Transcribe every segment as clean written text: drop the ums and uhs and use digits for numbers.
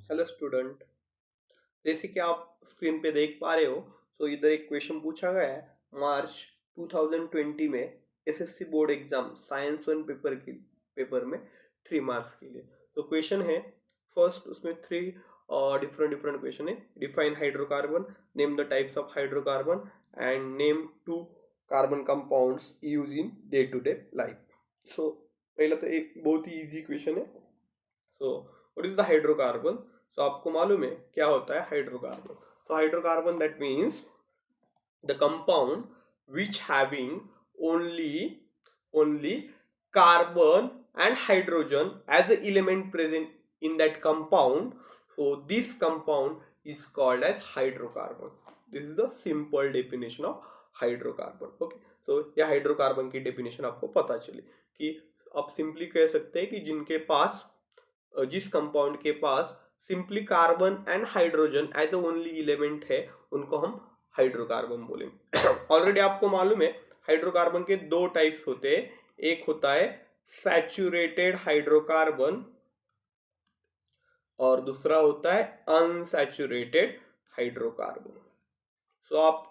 Hello student, जैसे कि आप स्क्रीन पे देख पा रहे हो, तो इधर एक क्वेश्चन पूछा गया है। मार्च 2020 में SSC board exam science one paper में 3 मार्क्स के लिए। तो क्वेश्चन है, फर्स्ट उसमें थ्री डिफरेंट डिफरेंट क्वेश्चन है। Define hydrocarbon, name the types of hydrocarbon and name two carbon compounds use in day to day life. So पहला तो एक बहुत ही इजी क्वेश्चन है। So what is the hydrocarbon? तो आपको मालूम है क्या होता है हाइड्रोकार्बन। तो hydrocarbon that means the compound which having only carbon and hydrogen as an element present in that compound. So this compound is called as hydrocarbon. This is the simple definition of hydrocarbon. Okay, तो यह hydrocarbon की definition आपको पता चली कि आप simply कह सकते हैं कि जिनके पास जिस कंपाउंड के पास simply carbon and hydrogen as a only element है, उनको हम हाइड्रोकार्बन बोलेंगे। ऑलरेडी आपको मालूम है हाइड्रोकार्बन के दो टाइप्स होते हैं। एक होता है सैचुरेटेड हाइड्रोकार्बन और दूसरा होता है अनसैचुरेटेड हाइड्रोकार्बन। सो आप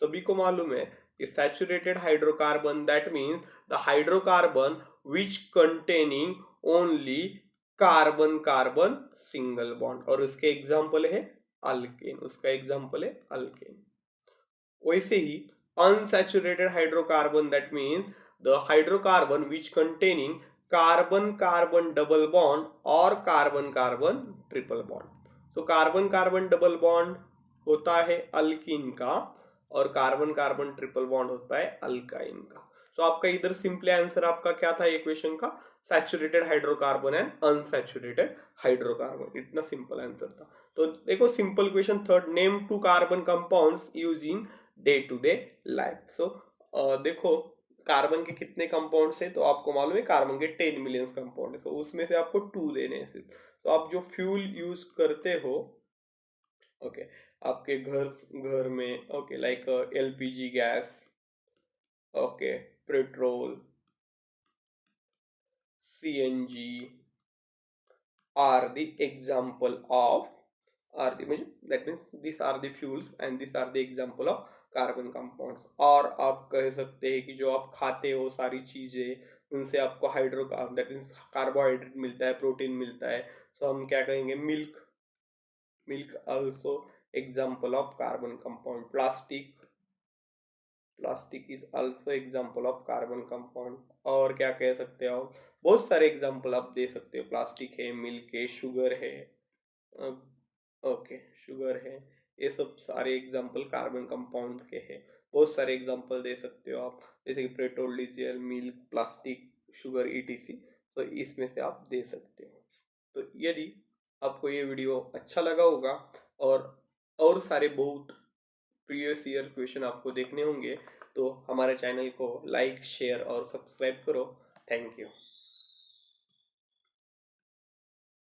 सभी को मालूम है कि saturated hydrocarbon that means the hydrocarbon which containing only carbon carbon single bond, और उसके एग्जाम्पल है अल्केन, उसका एग्जाम्पल है अल्केन। वैसे ही unsaturated hydrocarbon that means the hydrocarbon which containing carbon carbon double bond और कार्बन कार्बन ट्रिपल बॉन्ड। तो carbon carbon double bond होता है अल्कीन का और कार्बन कार्बन ट्रिपल बॉन्ड होता है अल्काइन का। तो आपका इधर सिंपली आंसर आपका क्या था इक्वेशन का? Saturated hydrocarbon and unsaturated hydrocarbon. इतना सिंपल आंसर था। तो देखो simple question third, name two carbon compounds use in day to day life. So देखो कार्बन के कितने कंपाउंड्स है, तो आपको मालूम है कार्बन के 10 मिलियन कंपाउंड है, तो उसमें से आपको 2 देने हैं सिर्फ। तो आप जो फ्यूल यूज करते हो, ओके, आपके घर में, okay, like LPG gas, okay, petrol, CNG are the example of, are the that means these are the fuels and these are the example of carbon compounds. और आप कह सकते हैं कि जो आप खाते हो सारी चीजें, उनसे आपको हाइड्रोकार्बन दैट मीन्स कार्बोहाइड्रेट मिलता है, प्रोटीन मिलता है। तो हम क्या कहेंगे? Milk, milk also example of carbon compound. Plastic is also example of carbon compound. और क्या कह सकते हो? बहुत सारे एग्जाम्पल आप दे सकते हो। प्लास्टिक है, मिल्क है, शुगर है, ओके, शुगर है, ये सब सारे एग्जाम्पल कार्बन कंपाउंड के हैं। बहुत सारे एग्जाम्पल दे सकते हो आप, जैसे कि petrol, diesel, milk, plastic, sugar, etc. तो इसमें से आप दे सकते हो। तो यदि आपको ये वीडियो अच्छा लगा होगा और सारे बहुत प्रीवियस ईयर क्वेश्चन आपको देखने होंगे, तो हमारे चैनल को लाइक, शेयर और सब्सक्राइब करो। Thank you.